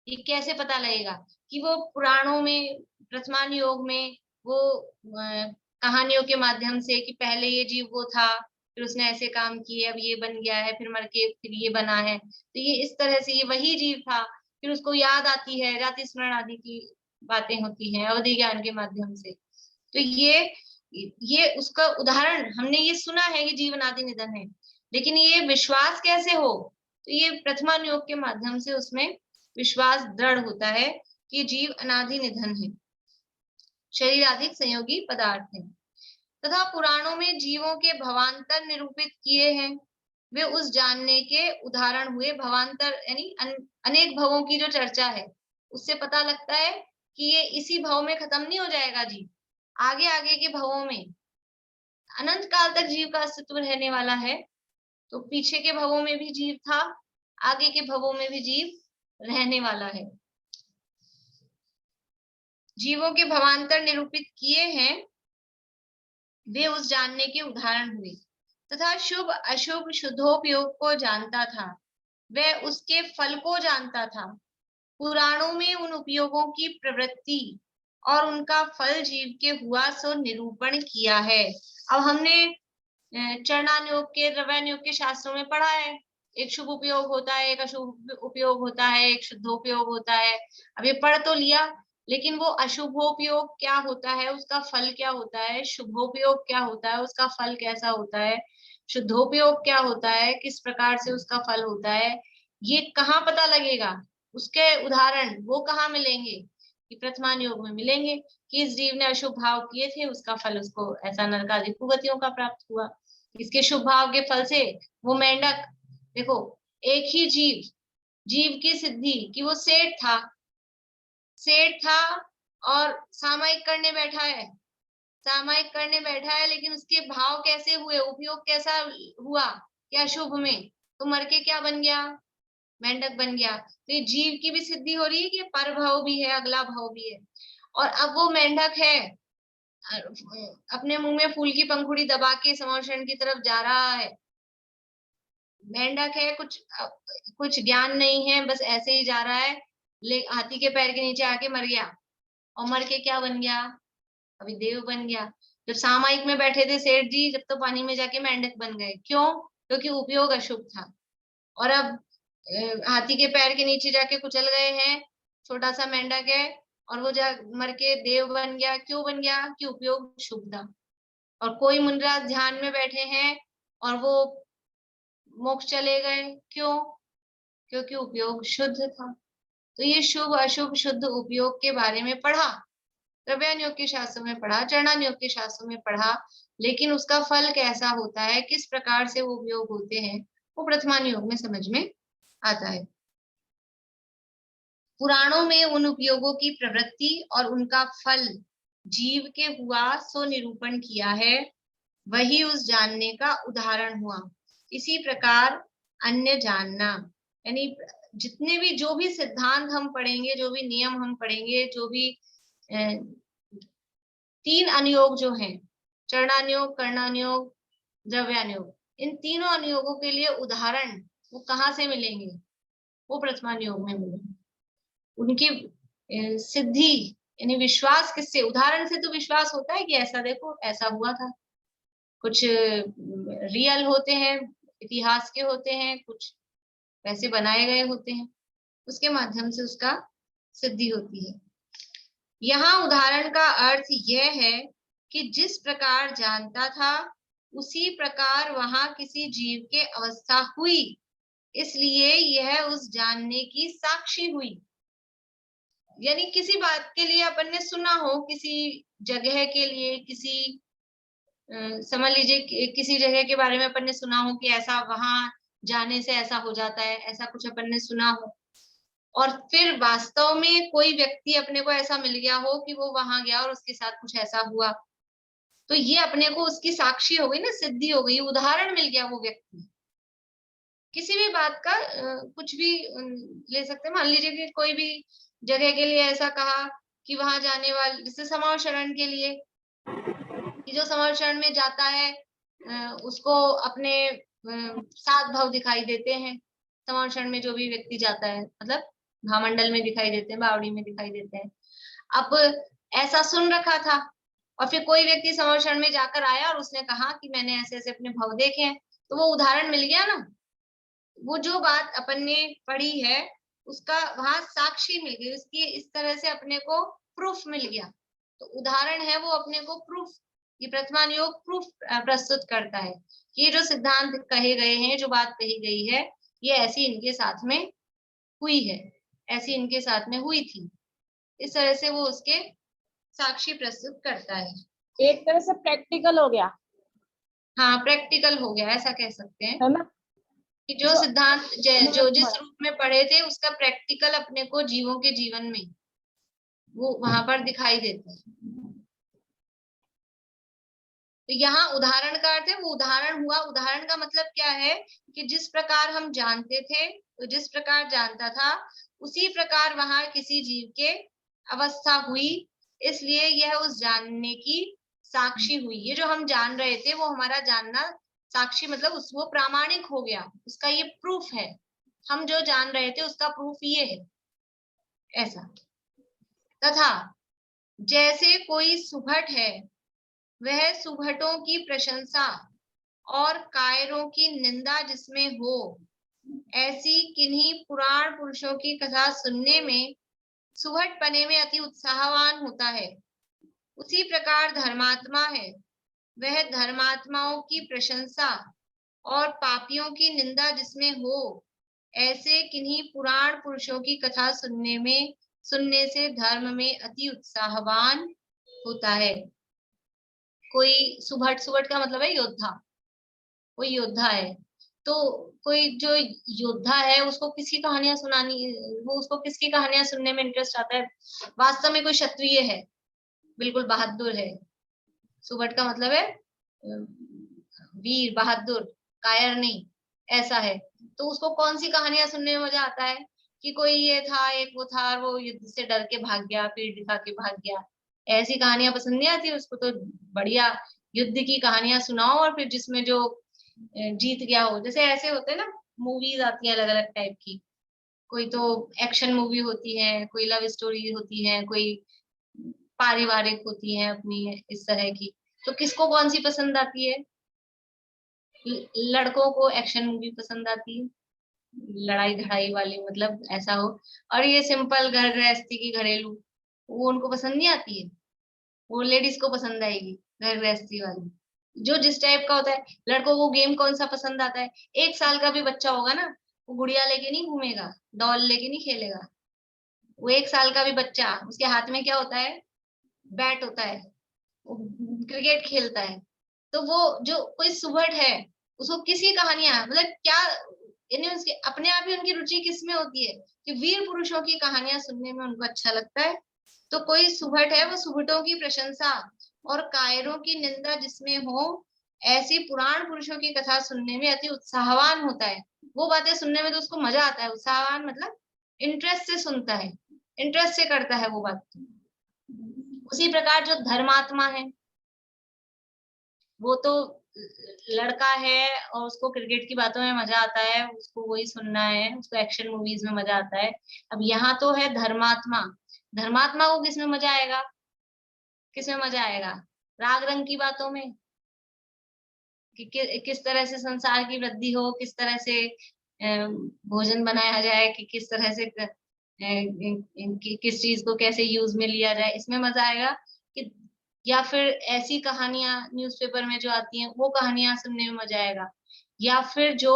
ये कैसे पता लगेगा? कि वो पुराणों में, प्रथमानुयोग में वो कहानियों के माध्यम से कि पहले ये जीव वो था, फिर उसने ऐसे काम किए, अब ये बन गया है, फिर मर के फिर ये बना है, तो ये इस तरह से ये वही जीव था। फिर उसको याद आती है, जाति स्मरण आदि की बातें होती हैं अवधि ज्ञान के माध्यम से। तो ये उसका उदाहरण हमने ये सुना है कि जीव अनादि निधन है, लेकिन ये विश्वास कैसे हो? तो ये प्रथमानुयोग के माध्यम से उसमें विश्वास दृढ़ होता है कि जीव अनादि निधन है, शरीर आदि संयोगी पदार्थ है। तथा पुराणों में जीवों के भवांतर निरूपित किए हैं, वे उस जानने के उदाहरण हुए। भवांतर यानी अनेक भवों की जो चर्चा है, उससे पता लगता है कि ये इसी भव में खत्म नहीं हो जाएगा जीव, आगे आगे के भवों में अनंत काल तक जीव का अस्तित्व रहने वाला है। तो पीछे के भवों में भी जीव था, आगे के भवों में भी जीव रहने वाला है। जीवों के भवांतर निरूपित किए हैं, वे उस जानने के उदाहरण हुए। तथा शुभ अशुभ शुद्धोपयोग को जानता था, वह उसके फल को जानता था। पुराणों में उन उपयोगों की प्रवृत्ति और उनका फल जीव के हुआ सो निरूपण किया है। अब हमने चरणानुयोग के, द्रव्यानुयोग के शास्त्रों में पढ़ा है, एक शुभ उपयोग होता है, एक अशुभ उपयोग होता है, एक शुद्धोपयोग होता है। अब ये पढ़ तो लिया, लेकिन वो अशुभोपयोग क्या होता है, उसका फल क्या होता है, शुभोपयोग क्या होता है, उसका फल कैसा होता है, शुद्धोपयोग क्या होता है, किस प्रकार से उसका फल होता है, ये कहाँ पता लगेगा? उसके उदाहरण वो कहाँ मिलेंगे? कि प्रथमानुयोग में मिलेंगे कि इस जीव ने अशुभ भाव किए थे, उसका फल उसको ऐसा नरकादि कुगतियों का प्राप्त हुआ। इसके शुभ भाव के फल से वो मेंढक, देखो एक ही जीव की सिद्धि कि वो सेठ था और सामायिक करने बैठा है, लेकिन उसके भाव कैसे हुए, उपयोग कैसा हुआ, क्या शुभ में, तो मर के क्या बन गया? मेंढक बन गया। तो ये जीव की भी सिद्धि हो रही है कि पर भाव भी है, अगला भाव भी है। और अब वो मेंढक है, अपने मुंह में फूल की पंखुड़ी दबा के समोषण की तरफ जा रहा है। मेंढक है, कुछ ज्ञान नहीं है, बस ऐसे ही जा रहा है, हाथी के पैर के नीचे आके मर गया, और मर के क्या बन गया, अभी देव बन गया। जब सामायिक में बैठे थे सेठ जी, जब तो पानी में जाके मेंढक बन गए, क्यों? क्योंकि उपयोग अशुभ था। और अब हाथी के पैर के नीचे जाके कुचल गए हैं, छोटा सा मेंढक है, और वो जा मर के देव बन गया, क्यों बन गया? कि उपयोग शुभ था। और कोई मुनिराज ध्यान में बैठे हैं और वो मोक्ष चले गए, क्यों? क्योंकि उपयोग शुद्ध था। तो ये शुभ अशुभ शुद्ध उपयोग के बारे में पढ़ा, द्रव्यान योग के शास्त्रों में पढ़ा, चरणान योग के शास्त्रों में पढ़ा, लेकिन उसका फल कैसा होता है, किस प्रकार से वो उपयोग होते हैं, वो प्रथमान योग में समझ में आता है। पुराणों में उन उपयोगों की प्रवृत्ति और उनका फल जीव के हुआ सो निरूपण किया है, वही उस जानने का उदाहरण हुआ। इसी प्रकार अन्य जानना, यानी जितने भी जो भी सिद्धांत हम पढ़ेंगे, जो भी नियम हम पढ़ेंगे, जो भी 3 अनुयोग जो हैं, चरणानुयोग, कर्णानुयोग, द्रव्यानुयोग, इन तीनों अनुयोगों के लिए उदाहरण वो कहाँ से मिलेंगे? वो प्रथमान योग में मिलेंगे। उनकी सिद्धि यानी विश्वास किससे? उदाहरण से तो विश्वास होता है कि ऐसा देखो ऐसा हुआ था। कुछ रियल होते हैं, इतिहास के होते हैं, कुछ वैसे बनाए गए होते हैं, उसके माध्यम से उसका सिद्धि होती है। यहाँ उदाहरण का अर्थ यह है कि जिस प्रकार जानता था उसी प्रकार वहां किसी जीव के अवस्था हुई, इसलिए यह उस जानने की साक्षी हुई। यानी किसी बात के लिए अपन ने सुना हो, किसी जगह के लिए, किसी समझ लीजिए किसी जगह के बारे में अपन ने सुना हो कि ऐसा वहां जाने से ऐसा हो जाता है, ऐसा कुछ अपन ने सुना हो, और फिर वास्तव में कोई व्यक्ति अपने को ऐसा मिल गया हो कि वो वहां गया और उसके साथ कुछ ऐसा हुआ, तो ये अपने को उसकी साक्षी हो गई ना, सिद्धि हो गई, उदाहरण मिल गया वो व्यक्ति। किसी भी बात का कुछ भी ले सकते हैं। मान लीजिए कि कोई भी जगह के लिए ऐसा कहा कि वहां जाने वाले, जैसे समाव शरण के लिए, कि जो समाव शरण में जाता है उसको अपने 7 भाव दिखाई देते हैं। समाव शरण में जो भी व्यक्ति जाता है, मतलब महामंडल में दिखाई देते हैं, बावड़ी में दिखाई देते हैं। अब ऐसा सुन रखा था, और फिर कोई व्यक्ति समाव शरण में जाकर आया और उसने कहा कि मैंने ऐसे ऐसे अपने भाव देखे हैं, तो वो उदाहरण मिल गया ना। वो जो बात अपन ने पढ़ी है उसका वहां साक्षी मिल गई, उसकी इस तरह से अपने को प्रूफ मिल गया। तो उदाहरण है वो अपने को प्रूफ, ये प्रथमान योग प्रूफ प्रस्तुत करता है कि ये जो सिद्धांत कहे गए हैं, जो बात कही गई है, ये ऐसी इनके साथ में हुई है, ऐसी इनके साथ में हुई थी। इस तरह से वो उसके साक्षी प्रस्तुत करता है। एक तरह से प्रैक्टिकल हो गया, हाँ, प्रैक्टिकल हो गया, ऐसा कह सकते हैं है ना? कि जो सिद्धांत जो जिस रूप में पढ़े थे उसका प्रैक्टिकल अपने को जीवों के जीवन में वो वहां पर दिखाई देता है। तो यहाँ उदाहरण का अर्थ है वो उदाहरण हुआ। उदाहरण का मतलब क्या है कि जिस प्रकार हम जानते थे, तो जिस प्रकार जानता था उसी प्रकार वहां किसी जीव के अवस्था हुई, इसलिए यह उस जानने की साक्षी हुई। ये जो हम जान रहे थे वो हमारा जानना साक्षी, मतलब उस वो प्रामाणिक हो गया, उसका ये प्रूफ है। हम जो जान रहे थे उसका प्रूफ ये है, ऐसा। तथा जैसे कोई सुभट है, वह सुभटों की प्रशंसा और कायरों की निंदा जिसमें हो, ऐसी किन्हीं पुराण पुरुषों की कथा सुनने में सुभट पने में अति उत्साहवान होता है, उसी प्रकार धर्मात्मा है, वह धर्मात्माओं की प्रशंसा और पापियों की निंदा जिसमें हो, ऐसे किन्हीं पुराण पुरुषों की कथा सुनने से धर्म में अति उत्साहवान होता है। कोई सुभट, सुभट का मतलब है योद्धा, कोई योद्धा है, तो कोई जो योद्धा है उसको किसकी कहानियां सुनानी, वो उसको किसकी कहानियां सुनने में इंटरेस्ट आता है? वास्तव में कोई क्षत्रिय है, बिल्कुल बहादुर है। सुभट का मतलब है वीर, बहादुर, कायर नहीं, ऐसा है। तो उसको कौन सी कहानियां सुनने में मजा आता है? कि कोई ये था, एक वो था, वो युद्ध से डर के भाग गया, पीठ दिखा के भाग गया, ऐसी कहानियां पसंद नहीं आती उसको। तो बढ़िया युद्ध की कहानियां सुनाओ, और फिर जिसमें जो जीत गया हो, जैसे ऐसे होते हैं ना, मूवीज आती है अलग अलग टाइप की, कोई तो एक्शन मूवी होती है, कोई लव स्टोरी होती है, कोई पारिवारिक होती है अपनी इस तरह की। तो किसको कौन सी पसंद आती है? लड़कों को एक्शन मूवी पसंद आती है, लड़ाई धड़ाई वाली, मतलब ऐसा हो। और ये सिंपल घर गृहस्थी की, घरेलू, वो उनको पसंद नहीं आती है। वो लेडीज को पसंद आएगी घर गृहस्थी वाली, जो जिस टाइप का होता है। लड़कों को गेम कौन सा पसंद आता है? 1 साल का भी बच्चा होगा ना, वो गुड़िया लेके नहीं घूमेगा, डॉल लेके नहीं खेलेगा। वो 1 साल का भी बच्चा, उसके हाथ में क्या होता है? बैट होता है, वो क्रिकेट खेलता है। तो वो जो कोई सुबह है, उसको किसी कहानियां, मतलब क्या, यानी उसके अपने आप ही उनकी रुचि किस में होती है कि वीर पुरुषों की कहानियां सुनने में उनको अच्छा लगता है। तो कोई सुभट है, वो सुभटों की प्रशंसा और कायरों की निंदा जिसमें हो, ऐसी पुराण पुरुषों की कथा सुनने में अति उत्साहवान होता है। वो बातें सुनने में तो उसको मजा आता है। उत्साहवान मतलब इंटरेस्ट से सुनता है, इंटरेस्ट से करता है वो बात। उसी प्रकार जो धर्मात्मा है, वो तो लड़का है और उसको क्रिकेट की बातों में मजा आता है, उसको वही सुनना है, उसको एक्शन मूवीज में मजा आता है। अब यहाँ तो है धर्मात्मा। धर्मात्मा को किस में मजा आएगा? किस में मजा आएगा? राग रंग की बातों में, किस तरह से संसार की वृद्धि हो, किस तरह से भोजन बनाया जाए, कि किस तरह से किस चीज को कैसे यूज में लिया जाए, इसमें मजा आएगा। कि या फिर ऐसी कहानियां न्यूज़पेपर में जो आती हैं, वो कहानियां सुनने में मजा आएगा। या फिर जो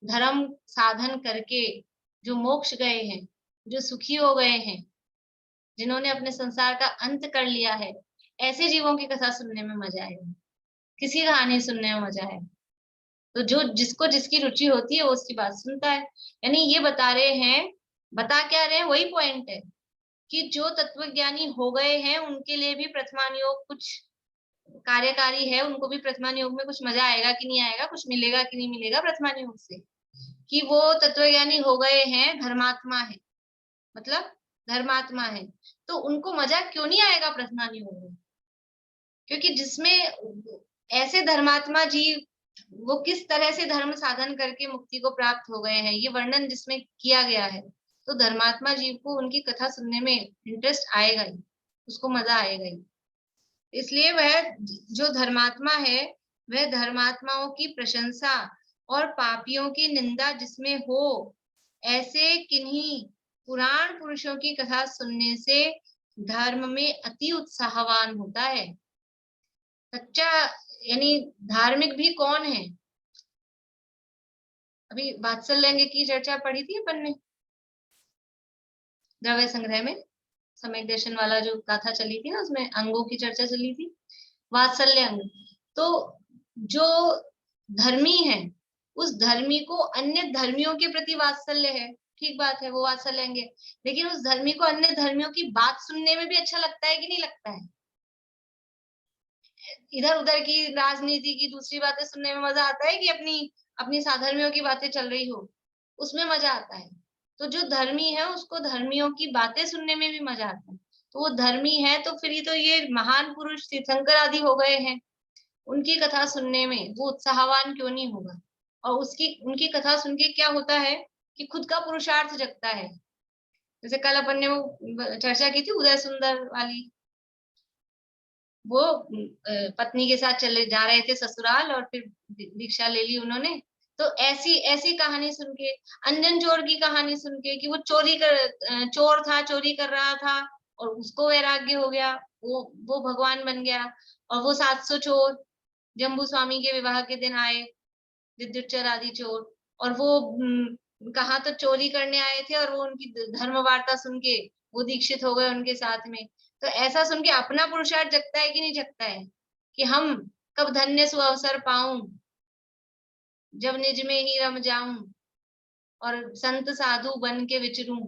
धर्म साधन करके जो मोक्ष गए हैं, जो सुखी हो गए हैं, जिन्होंने अपने संसार का अंत कर लिया है, ऐसे जीवों की कथा सुनने में मजा आएगा, किसी कहानी सुनने में मजा आएगा। तो जो जिसको जिसकी रुचि होती है वो उसकी बात सुनता है। यानी ये बता रहे हैं, बता क्या रहे हैं, वही पॉइंट है कि जो तत्वज्ञानी हो गए हैं उनके लिए भी प्रथमान योग कुछ कार्यकारी है, उनको भी प्रथमान योग में कुछ मजा आएगा कि नहीं आएगा, कुछ मिलेगा कि नहीं मिलेगा प्रथमान योग से, कि वो तत्वज्ञानी हो गए हैं, धर्मात्मा है, मतलब धर्मात्मा है, तो उनको मजा क्यों नहीं आएगा प्रथमान योग में? क्योंकि जिसमें ऐसे धर्मात्मा जीव, वो किस तरह से धर्म साधन करके मुक्ति को प्राप्त हो गए हैं, ये वर्णन जिसमें किया गया है, तो धर्मात्मा जीव को उनकी कथा सुनने में इंटरेस्ट आएगा ही, उसको मजा आएगा ही। इसलिए वह जो धर्मात्मा है, वह धर्मात्माओं की प्रशंसा और पापियों की निंदा जिसमें हो, ऐसे किन्हीं पुराण पुरुषों की कथा सुनने से धर्म में अति उत्साहवान होता है। सच्चा यानी धार्मिक भी कौन है? अभी वात्सल्य की चर्चा पढ़ी थी अपन ने द्रव्य संग्रह में, समय दर्शन वाला जो गाथा चली थी ना, उसमें अंगों की चर्चा चली थी, वात्सल्य अंग। तो जो धर्मी है, उस धर्मी को अन्य धर्मियों के प्रति वात्सल्य है, ठीक बात है, वो वात्सल्य अंग है। लेकिन उस धर्मी को अन्य धर्मियों की बात सुनने में भी अच्छा लगता है कि नहीं लगता है? इधर उधर की राजनीति की दूसरी बातें सुनने में मजा आता है कि अपनी अपनी साधर्मियों की बातें चल रही हो, उसमें मजा आता है। तो जो धर्मी है उसको धर्मियों की बातें सुनने में भी मजा आता है। तो वो धर्मी है, तो फिर तो ये महान पुरुष तीर्थंकर आदि हो गए हैं, उनकी कथा सुनने में वो उत्साहवान क्यों नहीं होगा? और उसकी उनकी कथा सुन के क्या होता है कि खुद का पुरुषार्थ जगता है। जैसे कल अपन ने वो चर्चा की थी उदय सुंदर वाली, वो पत्नी के साथ चले जा रहे थे ससुराल और फिर दीक्षा ले ली उन्होंने। तो ऐसी ऐसी कहानी सुन के, अंजन चोर की कहानी सुन के कि वो चोर था, चोरी कर रहा था और उसको वैराग्य हो गया, वो भगवान बन गया। और वो 700 चोर जम्बू स्वामी के विवाह के दिन आए, विद्युच्चर आदि चोर, और वो कहाँ तो चोरी करने आए थे और वो उनकी धर्म वार्ता सुन के वो दीक्षित हो गए उनके साथ में। तो ऐसा सुन के अपना पुरुषार्थ जगता है कि नहीं जगता है कि हम कब धन्य सुअवसर पाऊं, जब निज में ही रम जाऊं और संत साधु बन के विचरूं,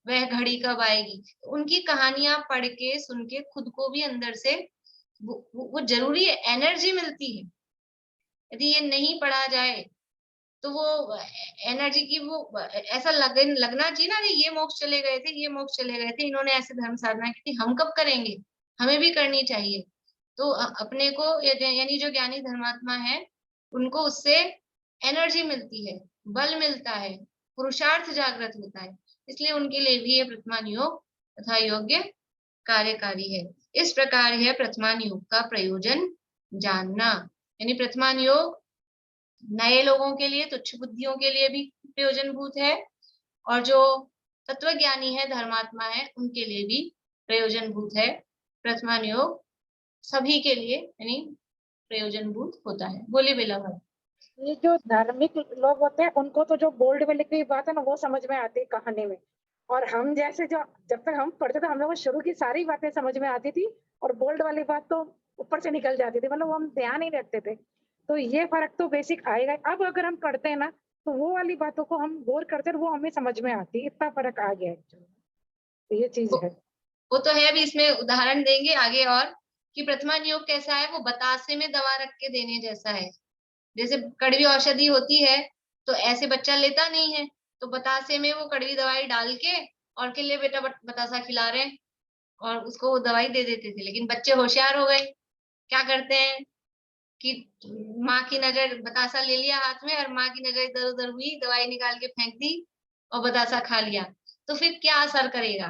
वह घड़ी कब आएगी। उनकी कहानियां पढ़ के सुन के खुद को भी अंदर से वो जरूरी है, एनर्जी मिलती है। यदि ये नहीं पढ़ा जाए तो वो एनर्जी की वो ऐसा लगना चाहिए ना कि ये मोक्ष चले गए थे, ये मोक्ष चले गए थे, इन्होंने ऐसे धर्म साधना की थी, हम कब करेंगे, हमें भी करनी चाहिए। तो अपने को यानी जो ज्ञानी धर्मात्मा है, उनको उससे एनर्जी मिलती है, बल मिलता है, पुरुषार्थ जागृत होता है, इसलिए उनके लिए भी ये प्रथमान योग तथा योग्य कार्यकारी है। इस प्रकार है प्रथमान योग का प्रयोजन जानना। यानी प्रथमान योग नए लोगों के लिए, तुच्छ बुद्धियों के लिए भी प्रयोजनभूत है, और जो तत्वज्ञानी है, धर्मात्मा है, उनके लिए भी प्रयोजनभूत है। प्रथमान योग सभी के लिए यानी प्रयोजनभूत होता है। बोलिए बेला भाई। ये जो धार्मिक लोग होते हैं उनको तो जो बोल्ड में लिखी हुई बात है ना वो समझ में आती है कहानी में, और हम जैसे जो जब तक हम पढ़ते थे हम लोग को शुरू की सारी बातें समझ में आती थी और बोल्ड वाली बात तो ऊपर से निकल जाती थी, मतलब वो हम ध्यान ही रखते थे। तो ये फर्क तो बेसिक आएगा। अब अगर हम पढ़ते हैं ना तो वो वाली बातों को हम गौर करते हैं, वो हमें समझ में आती है, इतना फर्क आ गया है। तो ये चीज है। वो तो है, अभी इसमें उदाहरण देंगे आगे, और कि प्रथमान योग कैसा है, वो बतासे में दवा रख के देने जैसा है। जैसे कड़वी औषधि होती है तो ऐसे बच्चा लेता नहीं है, तो बतासे में वो कड़वी दवाई डाल के और के लिए बेटा बतासा खिला रहे हैं, और उसको वो दवाई दे देते थे। लेकिन बच्चे होशियार हो गए, क्या करते हैं कि माँ की नजर, बतासा ले लिया हाथ में और माँ की नजर इधर उधर हुई, दवाई निकाल के फेंक दी और बतासा खा लिया, तो फिर क्या असर करेगा?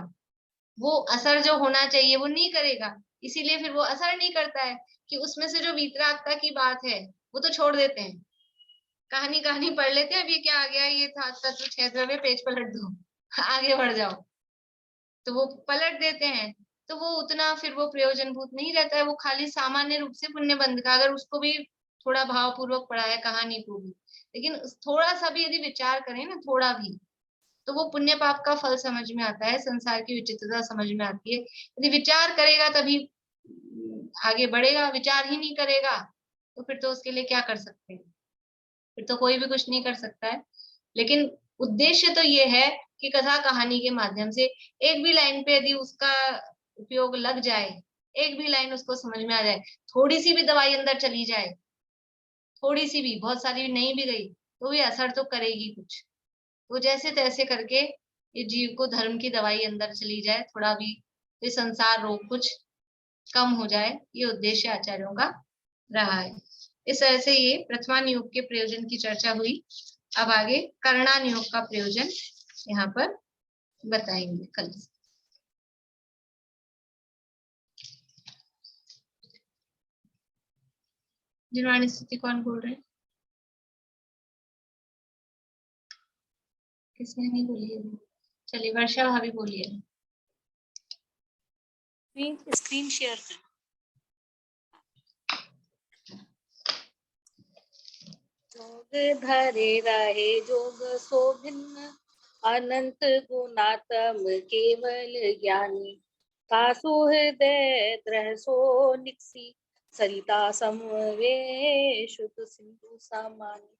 वो असर जो होना चाहिए वो नहीं करेगा। इसीलिए फिर वो असर नहीं करता है कि उसमें से जो वीतरागता की बात है वो तो छोड़ देते हैं, कहानी कहानी पढ़ लेते हैं, अब ये क्या आ गया, ये था तत्व छह द्रव्य, पेज पलट दो आगे बढ़ जाओ, तो वो पलट देते हैं। तो वो उतना फिर वो प्रयोजनभूत नहीं रहता है, वो खाली सामान्य रूप से पुण्य बंध का, अगर उसको भी थोड़ा भाव पूर्वक पढ़ा है कहानी को भी, लेकिन थोड़ा सा भी यदि विचार करें ना, थोड़ा भी, तो वो पुण्य पाप का फल समझ में आता है, संसार की विचित्रता समझ में आती है। यदि विचार करेगा तभी आगे बढ़ेगा, विचार ही नहीं करेगा तो फिर तो उसके लिए क्या कर सकते हैं, फिर तो कोई भी कुछ नहीं कर सकता है। लेकिन उद्देश्य तो ये है कि कथा कहानी के माध्यम से एक भी लाइन पे यदि उसका उपयोग लग जाए, एक भी लाइन उसको समझ में आ जाए, थोड़ी सी भी दवाई अंदर चली जाए, थोड़ी सी भी, बहुत सारी भी नहीं भी गई, तो भी असर तो करेगी कुछ। तो जैसे तैसे करके ये जीव को धर्म की दवाई अंदर चली जाए, थोड़ा भी ये संसार रोग कुछ कम हो जाए, ये उद्देश्य आचार्यों का रहा है। इस तरह से ये प्रथमान योग के प्रयोजन की चर्चा हुई। अब आगे करणान योग का प्रयोजन यहाँ पर बताएंगे कल। जिनवाणी स्थिति कौन बोल रहे हैं? किसने नहीं बोली है? चलिए वर्षा भाभी बोलिए। स्क्रीन शेयर कर। जोग धरे रहे जोग सो भिन्न, अनंत गुणात्म केवल ज्ञानी, तासु हृदय द्रह सो निक्सी, सरिता समवेशुत सिंधु समानी,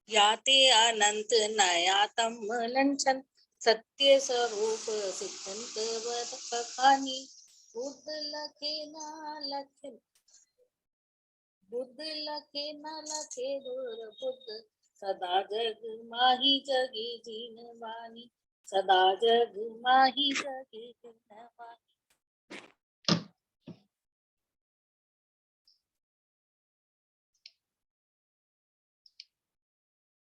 याते अनंत नयातम लंचन, सत्य स्वरूप सिद्धंत बखानी, बुद्ध लखे न लखे, बुद्ध लखे न लखे दूर बुद्ध, सदा जग माही जगी जीन वानी, सदा जग माही जगी जीन वानी।